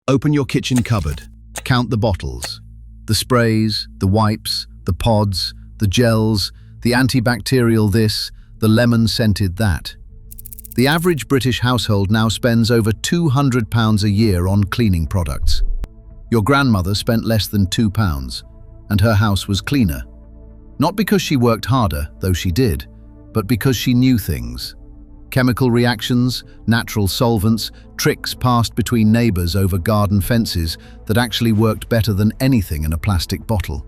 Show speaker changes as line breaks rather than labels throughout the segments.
Open your kitchen cupboard. Count the bottles. The sprays, the wipes, the pods, the gels, the antibacterial this, the lemon-scented that. The average British household now spends over £200 a year on cleaning products. Your grandmother spent less than £2, and her house was cleaner. Not because she worked harder, though she did, but because she knew things. Chemical reactions, natural solvents, tricks passed between neighbours over garden fences that actually worked better than anything in a plastic bottle.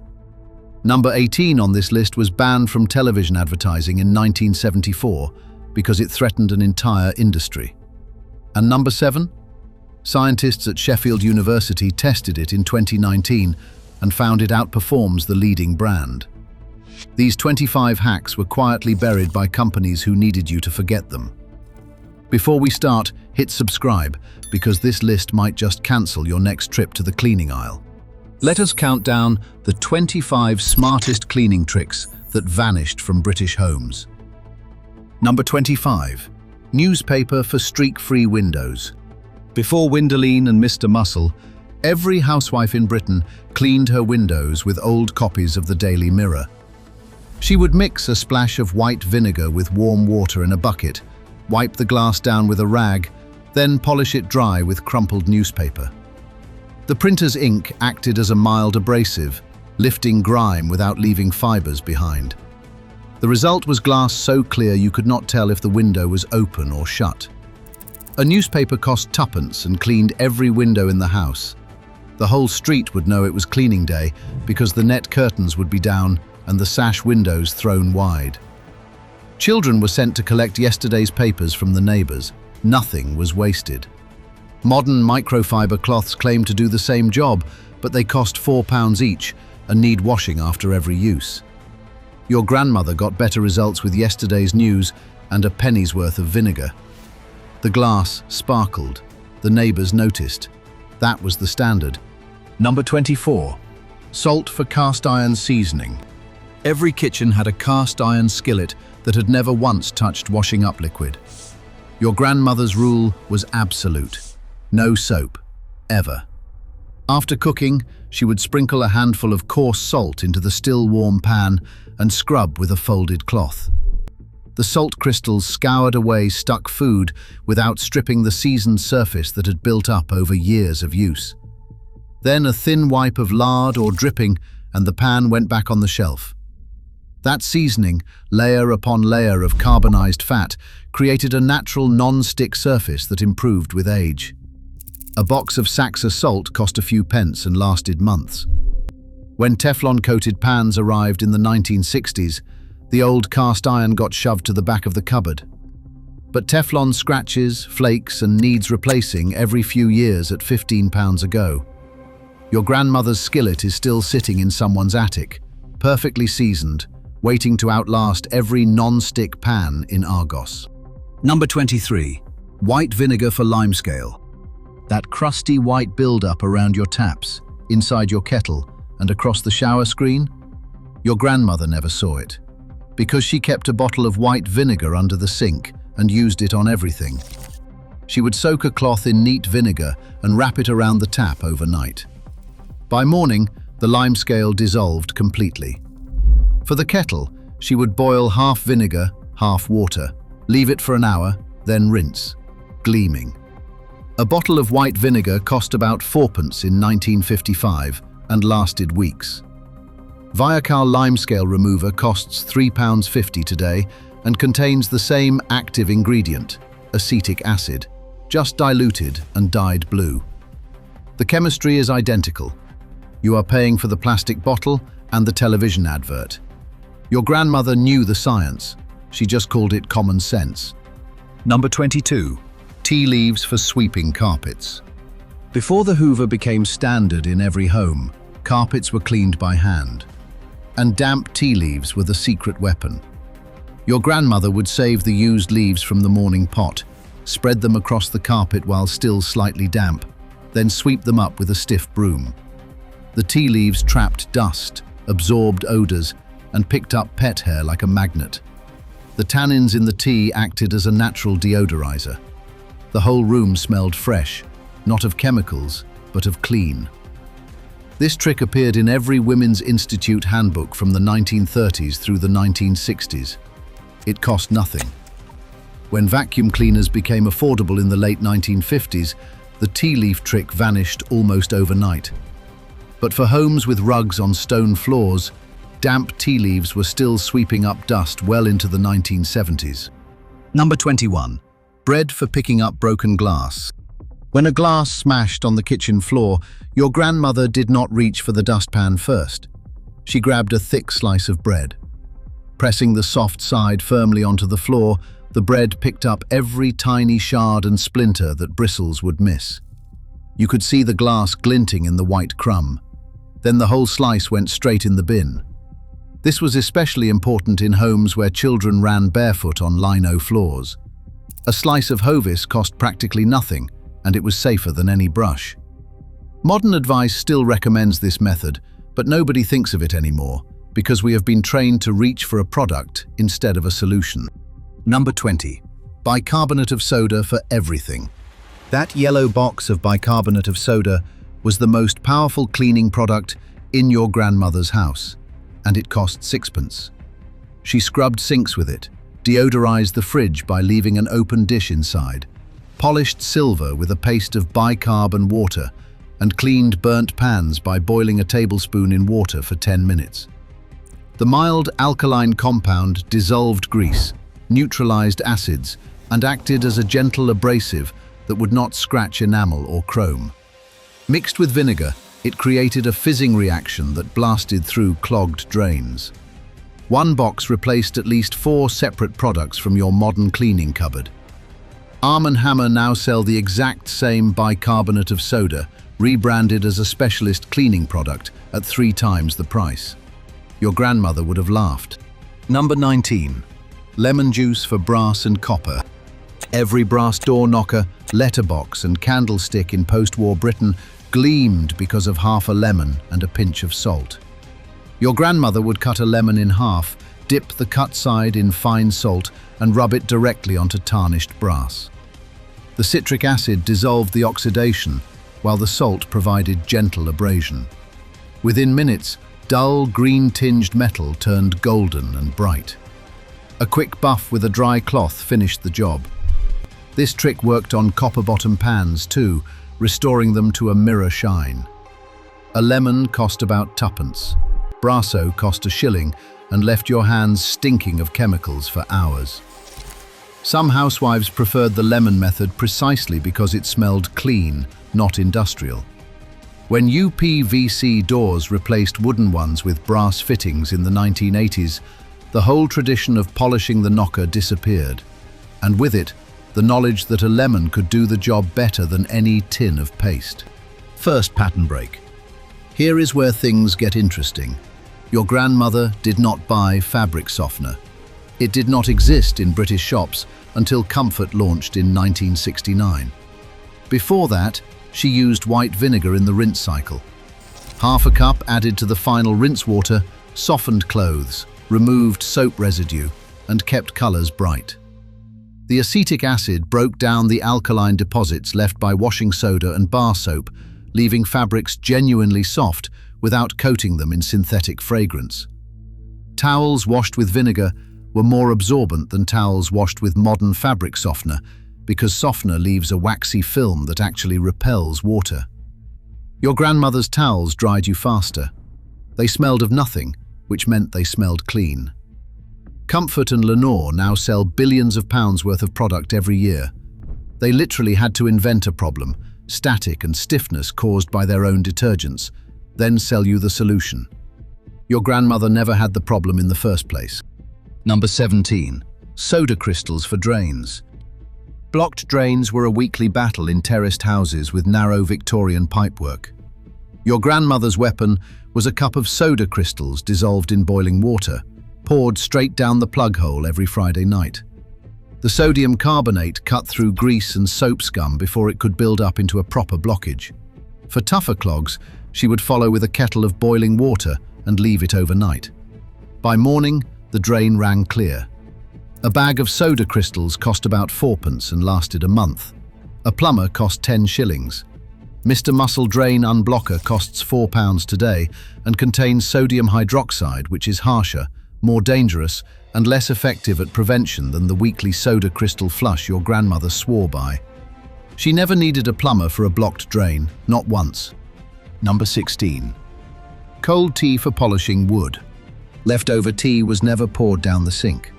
Number 18 on this list was banned from television advertising in 1974 because it threatened an entire industry. And number 7? Scientists at Sheffield University tested it in 2019 and found it outperforms the leading brand. These 25 hacks were quietly buried by companies who needed you to forget them. Before we start, hit subscribe, because this list might just cancel your next trip to the cleaning aisle. Let us count down the 25 smartest cleaning tricks that vanished from British homes. Number 25. Newspaper for streak-free windows. Before Windoline and Mr. Muscle, every housewife in Britain cleaned her windows with old copies of the Daily Mirror. She would mix a splash of white vinegar with warm water in a bucket, wipe the glass down with a rag, then polish it dry with crumpled newspaper. The printer's ink acted as a mild abrasive, lifting grime without leaving fibers behind. The result was glass so clear you could not tell if the window was open or shut. A newspaper cost twopence and cleaned every window in the house. The whole street would know it was cleaning day because the net curtains would be down and the sash windows thrown wide. Children were sent to collect yesterday's papers from the neighbours. Nothing was wasted. Modern microfiber cloths claim to do the same job, but they cost £4 each and need washing after every use. Your grandmother got better results with yesterday's news and a penny's worth of vinegar. The glass sparkled. The neighbours noticed. That was the standard. Number 24. Salt for cast iron seasoning. Every kitchen had a cast iron skillet that had never once touched washing up liquid. Your grandmother's rule was absolute. No soap. Ever. After cooking, she would sprinkle a handful of coarse salt into the still warm pan and scrub with a folded cloth. The salt crystals scoured away stuck food without stripping the seasoned surface that had built up over years of use. Then a thin wipe of lard or dripping and the pan went back on the shelf. That seasoning, layer upon layer of carbonized fat, created a natural non-stick surface that improved with age. A box of Saxa salt cost a few pence and lasted months. When Teflon-coated pans arrived in the 1960s, the old cast iron got shoved to the back of the cupboard. But Teflon scratches, flakes, and needs replacing every few years at £15 a go. Your grandmother's skillet is still sitting in someone's attic, perfectly seasoned, waiting to outlast every non-stick pan in Argos. Number 23. White vinegar for limescale. That crusty white build-up around your taps, inside your kettle, and across the shower screen? Your grandmother never saw it, because she kept a bottle of white vinegar under the sink and used it on everything. She would soak a cloth in neat vinegar and wrap it around the tap overnight. By morning, the limescale dissolved completely. For the kettle, she would boil half vinegar, half water, leave it for an hour, then rinse, gleaming. A bottle of white vinegar cost about 4pence in 1955 and lasted weeks. Viacal limescale remover costs £3.50 today and contains the same active ingredient, acetic acid, just diluted and dyed blue. The chemistry is identical. You are paying for the plastic bottle and the television advert. Your grandmother knew the science. She just called it common sense. Number 22. Tea leaves for sweeping carpets. Before the Hoover became standard in every home, carpets were cleaned by hand. And damp tea leaves were the secret weapon. Your grandmother would save the used leaves from the morning pot, spread them across the carpet while still slightly damp, then sweep them up with a stiff broom. The tea leaves trapped dust, absorbed odors, and picked up pet hair like a magnet. The tannins in the tea acted as a natural deodorizer. The whole room smelled fresh, not of chemicals, but of clean. This trick appeared in every Women's Institute handbook from the 1930s through the 1960s. It cost nothing. When vacuum cleaners became affordable in the late 1950s, the tea leaf trick vanished almost overnight. But for homes with rugs on stone floors, damp tea leaves were still sweeping up dust well into the 1970s. Number 21. Bread for picking up broken glass. When a glass smashed on the kitchen floor, your grandmother did not reach for the dustpan first. She grabbed a thick slice of bread. Pressing the soft side firmly onto the floor, the bread picked up every tiny shard and splinter that bristles would miss. You could see the glass glinting in the white crumb. Then the whole slice went straight in the bin. This was especially important in homes where children ran barefoot on lino floors. A slice of Hovis cost practically nothing, and it was safer than any brush. Modern advice still recommends this method, but nobody thinks of it anymore because we have been trained to reach for a product instead of a solution. Number 20. Bicarbonate of soda for everything. That yellow box of bicarbonate of soda was the most powerful cleaning product in your grandmother's house, and it cost sixpence. She scrubbed sinks with it, deodorized the fridge by leaving an open dish inside, polished silver with a paste of bicarb and water, and cleaned burnt pans by boiling a tablespoon in water for 10 minutes. The mild alkaline compound dissolved grease, neutralized acids, and acted as a gentle abrasive that would not scratch enamel or chrome. Mixed with vinegar, it created a fizzing reaction that blasted through clogged drains. One box replaced at least 4 separate products from your modern cleaning cupboard. Arm & Hammer now sell the exact same bicarbonate of soda, rebranded as a specialist cleaning product at 3 times the price. Your grandmother would have laughed. Number 19. Lemon juice for brass and copper. Every brass door knocker, letterbox and candlestick in post-war Britain gleamed because of half a lemon and a pinch of salt. Your grandmother would cut a lemon in half, dip the cut side in fine salt and rub it directly onto tarnished brass. The citric acid dissolved the oxidation, while the salt provided gentle abrasion. Within minutes, dull green-tinged metal turned golden and bright. A quick buff with a dry cloth finished the job. This trick worked on copper-bottom pans too, restoring them to a mirror shine. A lemon cost about twopence. Brasso cost a shilling and left your hands stinking of chemicals for hours. Some housewives preferred the lemon method precisely because it smelled clean, not industrial. When UPVC doors replaced wooden ones with brass fittings in the 1980s, the whole tradition of polishing the knocker disappeared, and with it, the knowledge that a lemon could do the job better than any tin of paste. First pattern break. Here is where things get interesting. Your grandmother did not buy fabric softener. It did not exist in British shops until Comfort launched in 1969. Before that, she used white vinegar in the rinse cycle. Half a cup added to the final rinse water, softened clothes, removed soap residue, and kept colors bright. The acetic acid broke down the alkaline deposits left by washing soda and bar soap, leaving fabrics genuinely soft without coating them in synthetic fragrance. Towels washed with vinegar were more absorbent than towels washed with modern fabric softener because softener leaves a waxy film that actually repels water. Your grandmother's towels dried you faster. They smelled of nothing, which meant they smelled clean. Comfort and Lenore now sell billions of pounds worth of product every year. They literally had to invent a problem, static and stiffness caused by their own detergents, then sell you the solution. Your grandmother never had the problem in the first place. Number 17. Soda crystals for drains. Blocked drains were a weekly battle in terraced houses with narrow Victorian pipework. Your grandmother's weapon was a cup of soda crystals dissolved in boiling water, poured straight down the plug hole every Friday night. The sodium carbonate cut through grease and soap scum before it could build up into a proper blockage. For tougher clogs, she would follow with a kettle of boiling water and leave it overnight. By morning, the drain ran clear. A bag of soda crystals cost about 4pence and lasted a month. A plumber cost 10 shillings. Mr. Muscle Drain Unblocker costs £4 today and contains sodium hydroxide, which is harsher, more dangerous, and less effective at prevention than the weekly soda crystal flush your grandmother swore by. She never needed a plumber for a blocked drain, not once. Number 16. Cold tea for polishing wood. Leftover tea was never poured down the sink.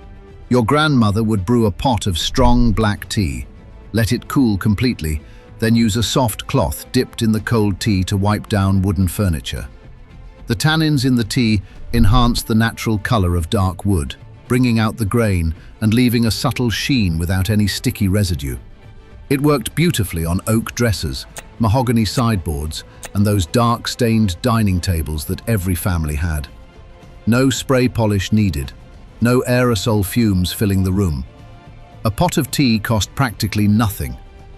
Your grandmother would brew a pot of strong black tea, let it cool completely, then use a soft cloth dipped in the cold tea to wipe down wooden furniture. The tannins in the tea enhanced the natural color of dark wood, bringing out the grain and leaving a subtle sheen without any sticky residue. It worked beautifully on oak dressers, mahogany sideboards, and those dark-stained dining tables that every family had. No spray polish needed, no aerosol fumes filling the room. A pot of tea cost practically nothing.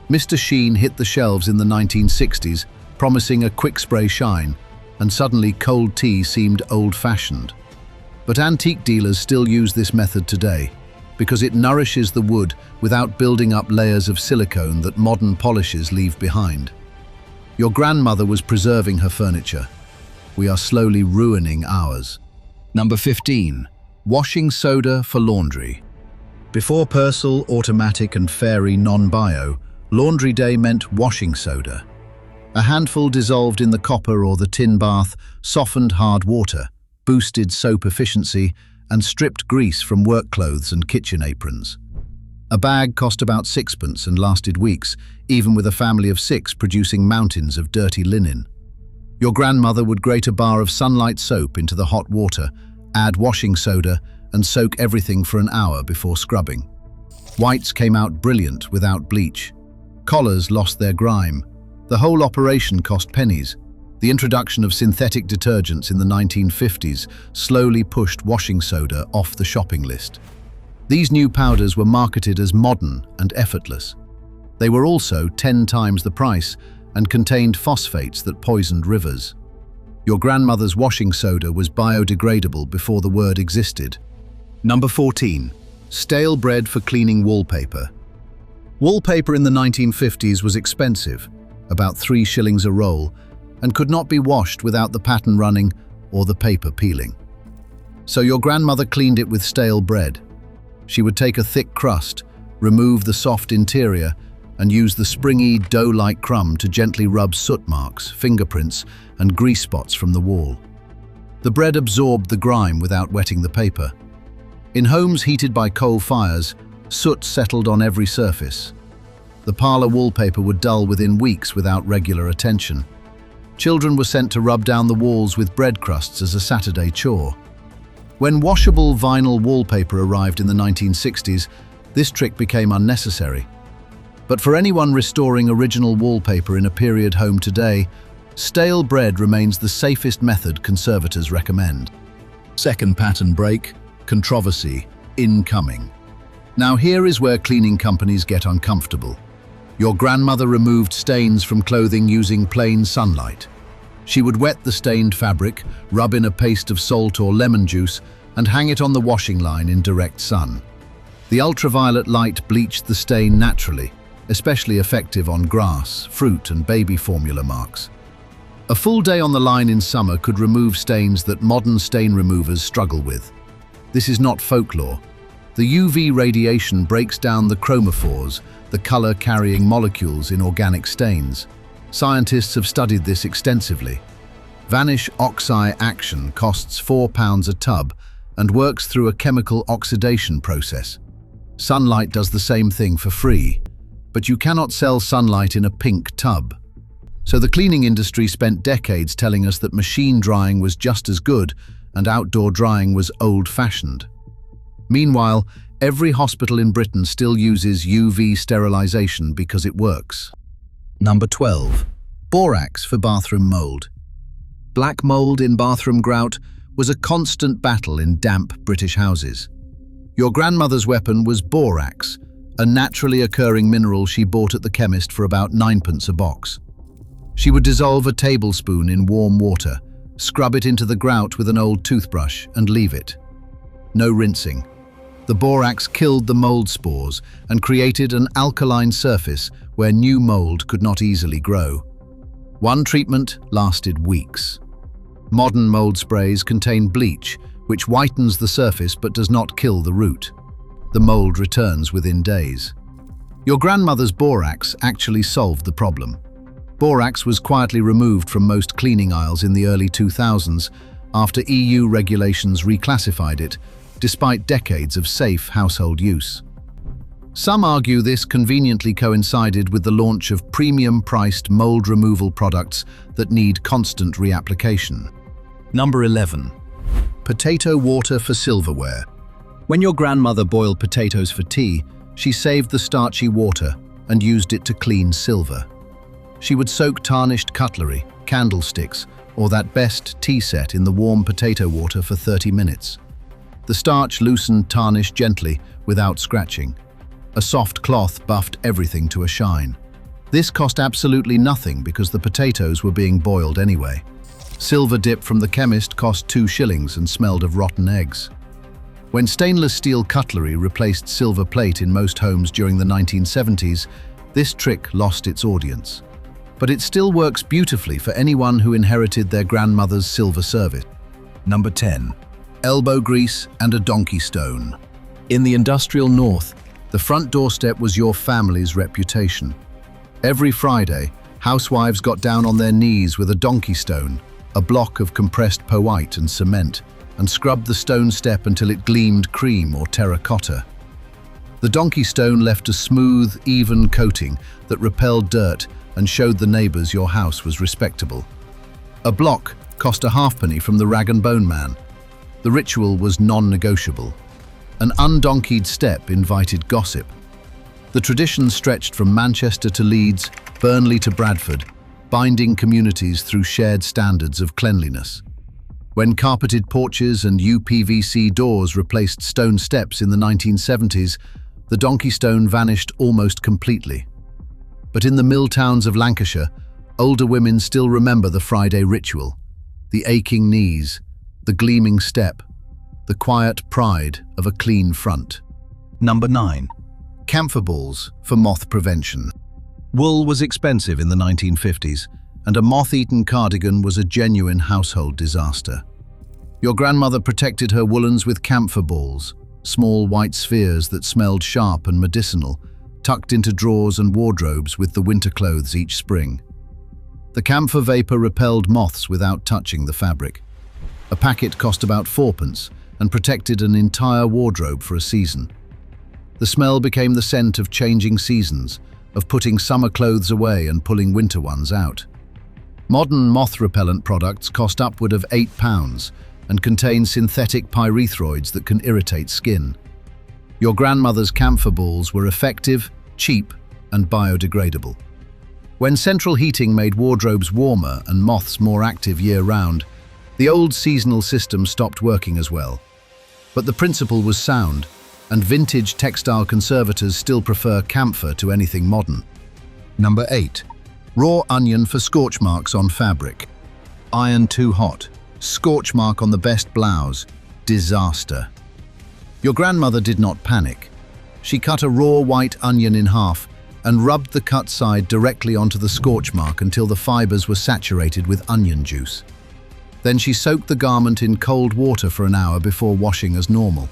Mr. Sheen hit the shelves in the 1960s, promising a quick spray shine, and suddenly cold tea seemed old-fashioned. But antique dealers still use this method today, because it nourishes the wood without building up layers of silicone that modern polishes leave behind. Your grandmother was preserving her furniture. We are slowly ruining ours. Number 15. Washing soda for laundry. Before Persil, Automatic and Fairy non-bio, laundry day meant washing soda. A handful dissolved in the copper or the tin bath softened hard water, boosted soap efficiency, and stripped grease from work clothes and kitchen aprons. A bag cost about sixpence and lasted weeks, even with a family of 6 producing mountains of dirty linen. Your grandmother would grate a bar of Sunlight soap into the hot water, add washing soda, and soak everything for an hour before scrubbing. Whites came out brilliant without bleach. Collars lost their grime. The whole operation cost pennies. The introduction of synthetic detergents in the 1950s slowly pushed washing soda off the shopping list. These new powders were marketed as modern and effortless. They were also 10 times the price and contained phosphates that poisoned rivers. Your grandmother's washing soda was biodegradable before the word existed. Number 14. Stale bread for cleaning wallpaper. Wallpaper in the 1950s was expensive, about 3 shillings a roll, and could not be washed without the pattern running or the paper peeling. So your grandmother cleaned it with stale bread. She would take a thick crust, remove the soft interior, and use the springy, dough-like crumb to gently rub soot marks, fingerprints, and grease spots from the wall. The bread absorbed the grime without wetting the paper. In homes heated by coal fires, soot settled on every surface. The parlor wallpaper would dull within weeks without regular attention. Children were sent to rub down the walls with bread crusts as a Saturday chore. When washable vinyl wallpaper arrived in the 1960s, this trick became unnecessary. But for anyone restoring original wallpaper in a period home today, stale bread remains the safest method conservators recommend. Second pattern break, controversy, incoming. Now here is where cleaning companies get uncomfortable. Your grandmother removed stains from clothing using plain sunlight. She would wet the stained fabric, rub in a paste of salt or lemon juice, and hang it on the washing line in direct sun. The ultraviolet light bleached the stain naturally, especially effective on grass, fruit, and baby formula marks. A full day on the line in summer could remove stains that modern stain removers struggle with. This is not folklore. The UV radiation breaks down the chromophores, the color-carrying molecules in organic stains. Scientists have studied this extensively. Vanish oxi action costs £4 a tub and works through a chemical oxidation process. Sunlight does the same thing for free, but you cannot sell sunlight in a pink tub. So the cleaning industry spent decades telling us that machine drying was just as good and outdoor drying was old-fashioned. Meanwhile, every hospital in Britain still uses UV sterilization because it works. Number 12. Borax for bathroom mold. Black mold in bathroom grout was a constant battle in damp British houses. Your grandmother's weapon was borax, a naturally occurring mineral she bought at the chemist for about 9p a box. She would dissolve a tablespoon in warm water, scrub it into the grout with an old toothbrush and leave it. No rinsing. The borax killed the mold spores and created an alkaline surface where new mold could not easily grow. One treatment lasted weeks. Modern mold sprays contain bleach, which whitens the surface but does not kill the root. The mold returns within days. Your grandmother's borax actually solved the problem. Borax was quietly removed from most cleaning aisles in the early 2000s after EU regulations reclassified it, despite decades of safe household use. Some argue this conveniently coincided with the launch of premium-priced mold removal products that need constant reapplication. Number 11. Potato water for silverware. When your grandmother boiled potatoes for tea, she saved the starchy water and used it to clean silver. She would soak tarnished cutlery, candlesticks, or that best tea set in the warm potato water for 30 minutes. The starch loosened tarnish gently without scratching. A soft cloth buffed everything to a shine. This cost absolutely nothing because the potatoes were being boiled anyway. Silver dip from the chemist cost 2 shillings and smelled of rotten eggs. When stainless steel cutlery replaced silver plate in most homes during the 1970s, this trick lost its audience. But it still works beautifully for anyone who inherited their grandmother's silver service. Number 10. Elbow grease and a donkey stone. In the industrial north, the front doorstep was your family's reputation. Every Friday, housewives got down on their knees with a donkey stone, a block of compressed perlite and cement, and scrubbed the stone step until it gleamed cream or terracotta. The donkey stone left a smooth, even coating that repelled dirt and showed the neighbors your house was respectable. A block cost a halfpenny from the rag and bone man. The ritual was non-negotiable. An undonkeyed step invited gossip. The tradition stretched from Manchester to Leeds, Burnley to Bradford, binding communities through shared standards of cleanliness. When carpeted porches and UPVC doors replaced stone steps in the 1970s, the donkey stone vanished almost completely. But in the mill towns of Lancashire, older women still remember the Friday ritual, the aching knees, the gleaming step, the quiet pride of a clean front. Number 9. Camphor balls for moth prevention. Wool was expensive in the 1950s, and a moth-eaten cardigan was a genuine household disaster. Your grandmother protected her woolens with camphor balls, small white spheres that smelled sharp and medicinal, tucked into drawers and wardrobes with the winter clothes each spring. The camphor vapor repelled moths without touching the fabric. A packet cost about 4p and protected an entire wardrobe for a season. The smell became the scent of changing seasons, of putting summer clothes away and pulling winter ones out. Modern moth-repellent products cost upward of £8 and contain synthetic pyrethroids that can irritate skin. Your grandmother's camphor balls were effective, cheap, and biodegradable. When central heating made wardrobes warmer and moths more active year-round, the old seasonal system stopped working as well. But the principle was sound, and vintage textile conservators still prefer camphor to anything modern. Number 8. Raw onion for scorch marks on fabric. Iron too hot. Scorch mark on the best blouse. Disaster. Your grandmother did not panic. She cut a raw white onion in half and rubbed the cut side directly onto the scorch mark until the fibers were saturated with onion juice. Then she soaked the garment in cold water for an hour before washing as normal.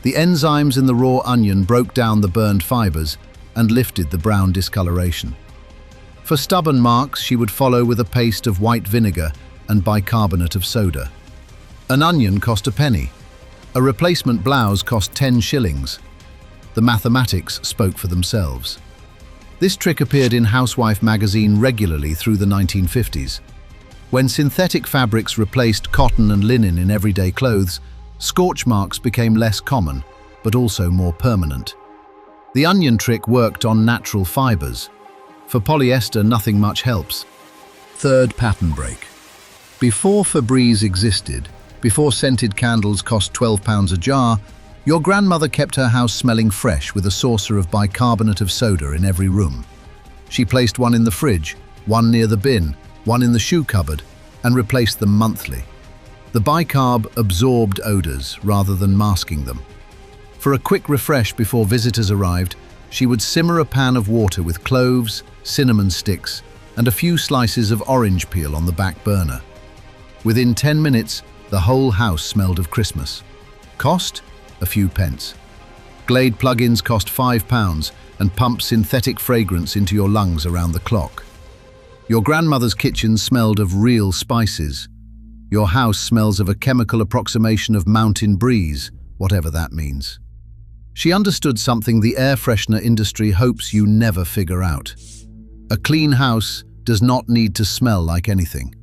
The enzymes in the raw onion broke down the burned fibers and lifted the brown discoloration. For stubborn marks, she would follow with a paste of white vinegar and bicarbonate of soda. An onion cost a penny. A replacement blouse cost 10 shillings. The mathematics spoke for themselves. This trick appeared in Housewife magazine regularly through the 1950s. When synthetic fabrics replaced cotton and linen in everyday clothes, scorch marks became less common, but also more permanent. The onion trick worked on natural fibers. For polyester, nothing much helps. Third pattern break. Before Febreze existed, before scented candles cost £12 a jar, your grandmother kept her house smelling fresh with a saucer of bicarbonate of soda in every room. She placed one in the fridge, one near the bin, one in the shoe cupboard, and replaced them monthly. The bicarb absorbed odors rather than masking them. For a quick refresh before visitors arrived, she would simmer a pan of water with cloves, cinnamon sticks, and a few slices of orange peel on the back burner. Within 10 minutes, the whole house smelled of Christmas. Cost? A few pence. Glade plug-ins cost £5 and pump synthetic fragrance into your lungs around the clock. Your grandmother's kitchen smelled of real spices. Your house smells of a chemical approximation of mountain breeze, whatever that means. She understood something the air freshener industry hopes you never figure out. A clean house does not need to smell like anything.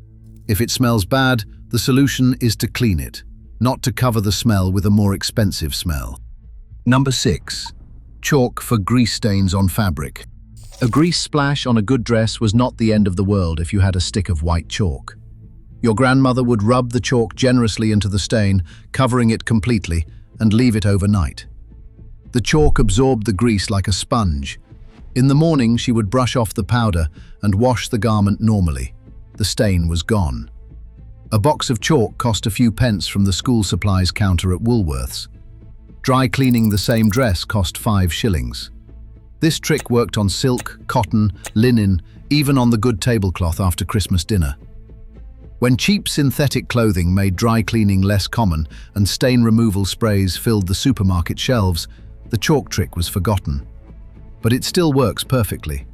If it smells bad, the solution is to clean it, not to cover the smell with a more expensive smell. Number 6. Chalk for grease stains on fabric. A grease splash on a good dress was not the end of the world if you had a stick of white chalk. Your grandmother would rub the chalk generously into the stain, covering it completely, and leave it overnight. The chalk absorbed the grease like a sponge. In the morning, she would brush off the powder and wash the garment normally. The stain was gone. A box of chalk cost a few pence from the school supplies counter at Woolworths. Dry cleaning the same dress cost 5 shillings. This trick worked on silk, cotton, linen, even on the good tablecloth after Christmas dinner. When cheap synthetic clothing made dry cleaning less common and stain removal sprays filled the supermarket shelves, the chalk trick was forgotten. But it still works perfectly.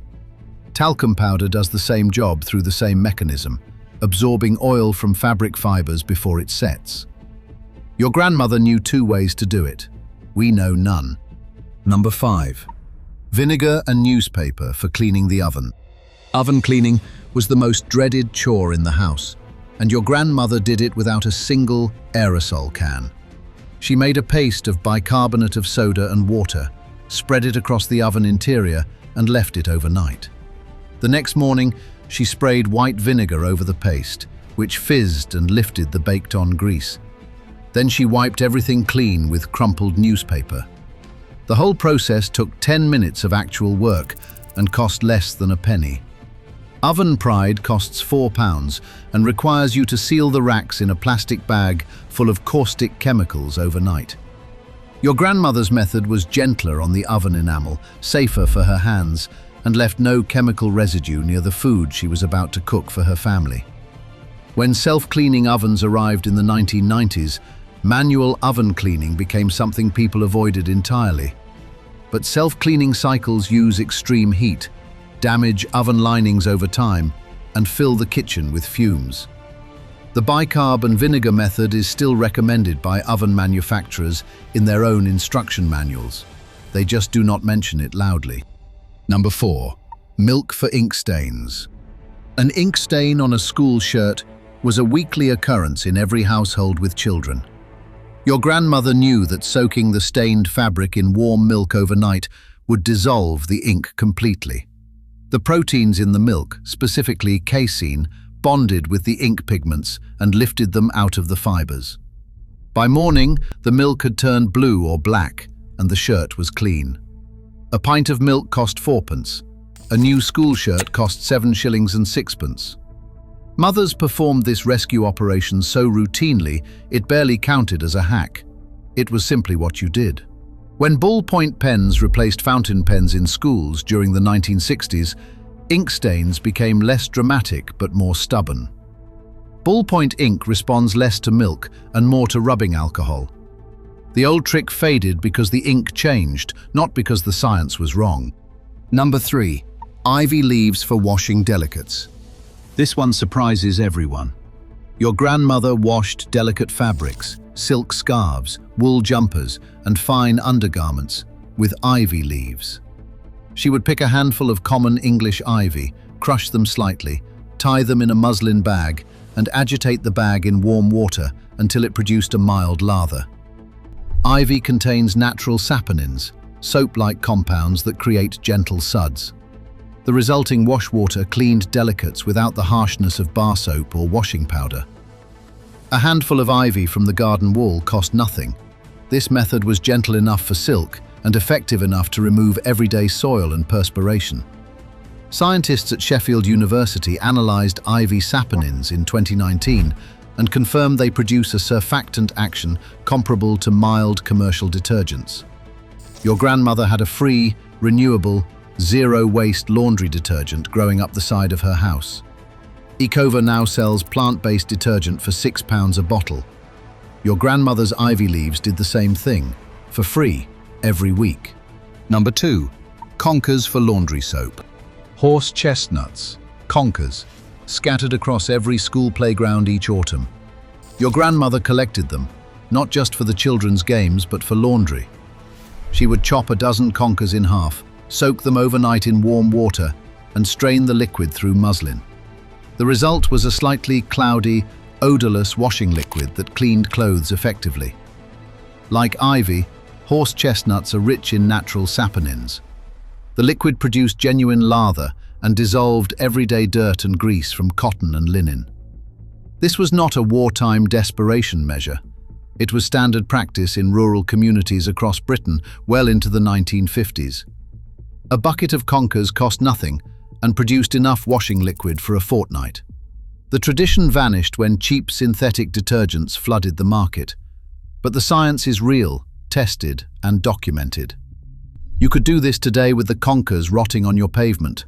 Talcum powder does the same job through the same mechanism, absorbing oil from fabric fibers before it sets. Your grandmother knew 2 ways to do it. We know none. Number 5. Vinegar and newspaper for cleaning the oven. Oven cleaning was the most dreaded chore in the house, and your grandmother did it without a single aerosol can. She made a paste of bicarbonate of soda and water, spread it across the oven interior, and left it overnight. The next morning, she sprayed white vinegar over the paste, which fizzed and lifted the baked-on grease. Then she wiped everything clean with crumpled newspaper. The whole process took 10 minutes of actual work and cost less than a penny. Oven Pride costs £4 and requires you to seal the racks in a plastic bag full of caustic chemicals overnight. Your grandmother's method was gentler on the oven enamel, safer for her hands, and left no chemical residue near the food she was about to cook for her family. When self-cleaning ovens arrived in the 1990s, manual oven cleaning became something people avoided entirely. But self-cleaning cycles use extreme heat, damage oven linings over time, and fill the kitchen with fumes. The bicarb and vinegar method is still recommended by oven manufacturers in their own instruction manuals. They just do not mention it loudly. Number 4. Milk for ink stains. An ink stain on a school shirt was a weekly occurrence in every household with children. Your grandmother knew that soaking the stained fabric in warm milk overnight would dissolve the ink completely. The proteins in the milk, specifically casein, bonded with the ink pigments and lifted them out of the fibers. By morning, the milk had turned blue or black, and the shirt was clean. A pint of milk cost 4p. A new school shirt cost 7 shillings and 6p. Mothers performed this rescue operation so routinely, it barely counted as a hack. It was simply what you did. When ballpoint pens replaced fountain pens in schools during the 1960s, ink stains became less dramatic but more stubborn. Ballpoint ink responds less to milk and more to rubbing alcohol. The old trick faded because the ink changed, not because the science was wrong. Number 3. Ivy leaves for washing delicates. This one surprises everyone. Your grandmother washed delicate fabrics, silk scarves, wool jumpers, and fine undergarments with ivy leaves. She would pick a handful of common English ivy, crush them slightly, tie them in a muslin bag, and agitate the bag in warm water until it produced a mild lather. Ivy contains natural saponins, soap-like compounds that create gentle suds. The resulting wash water cleaned delicates without the harshness of bar soap or washing powder. A handful of ivy from the garden wall cost nothing. This method was gentle enough for silk and effective enough to remove everyday soil and perspiration. Scientists at Sheffield University analysed ivy saponins in 2019 and confirmed they produce a surfactant action comparable to mild commercial detergents. Your grandmother had a free, renewable, zero-waste laundry detergent growing up the side of her house. Ecova now sells plant-based detergent for £6 a bottle. Your grandmother's ivy leaves did the same thing, for free, every week. Number 2. Conkers for laundry soap. Horse chestnuts, conkers, scattered across every school playground each autumn. Your grandmother collected them, not just for the children's games, but for laundry. She would chop a dozen conkers in half, soak them overnight in warm water, and strain the liquid through muslin. The result was a slightly cloudy, odorless washing liquid that cleaned clothes effectively. Like ivy, horse chestnuts are rich in natural saponins. The liquid produced genuine lather and dissolved everyday dirt and grease from cotton and linen. This was not a wartime desperation measure. It was standard practice in rural communities across Britain well into the 1950s. A bucket of conkers cost nothing and produced enough washing liquid for a fortnight. The tradition vanished when cheap synthetic detergents flooded the market. But the science is real, tested, and documented. You could do this today with the conkers rotting on your pavement.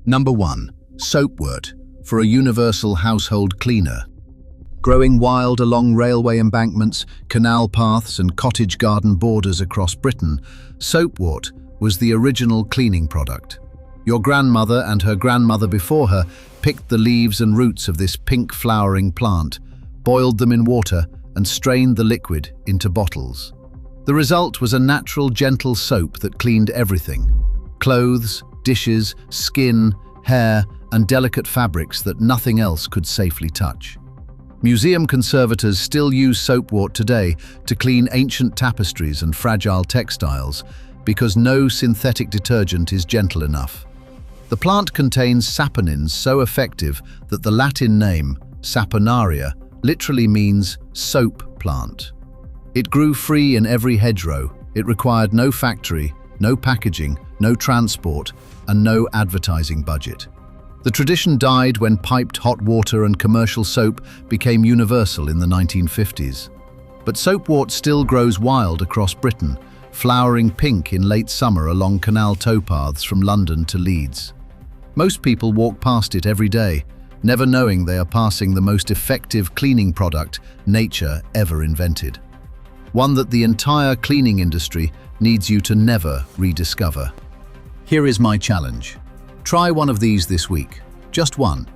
Number 1. Soapwort for a universal household cleaner. Growing wild along railway embankments, canal paths, and cottage garden borders across Britain, soapwort was the original cleaning product. Your grandmother and her grandmother before her picked the leaves and roots of this pink flowering plant, boiled them in water, and strained the liquid into bottles. The result was a natural, gentle soap that cleaned everything: clothes, dishes, skin, hair, and delicate fabrics that nothing else could safely touch. Museum conservators still use soapwort today to clean ancient tapestries and fragile textiles because no synthetic detergent is gentle enough. The plant contains saponins so effective that the Latin name, saponaria, literally means soap plant. It grew free in every hedgerow. It required no factory, no packaging, no transport, and no advertising budget. The tradition died when piped hot water and commercial soap became universal in the 1950s. But soapwort still grows wild across Britain, flowering pink in late summer along canal towpaths from London to Leeds. Most people walk past it every day, never knowing they are passing the most effective cleaning product nature ever invented. One that the entire cleaning industry needs you to never rediscover. Here is my challenge. Try one of these this week. Just one.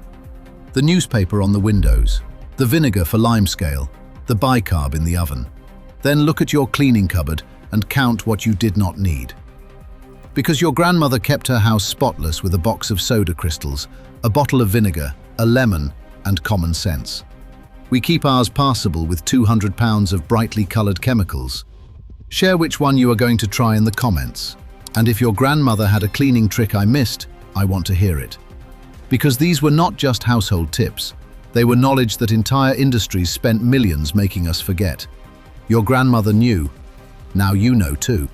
The newspaper on the windows, the vinegar for limescale, the bicarb in the oven. Then look at your cleaning cupboard and count what you did not need. Because your grandmother kept her house spotless with a box of soda crystals, a bottle of vinegar, a lemon, and common sense. We keep ours passable with 200 pounds of brightly coloured chemicals. Share which one you are going to try in the comments. And if your grandmother had a cleaning trick I missed, I want to hear it. Because these were not just household tips. They were knowledge that entire industries spent millions making us forget. Your grandmother knew. Now you know too.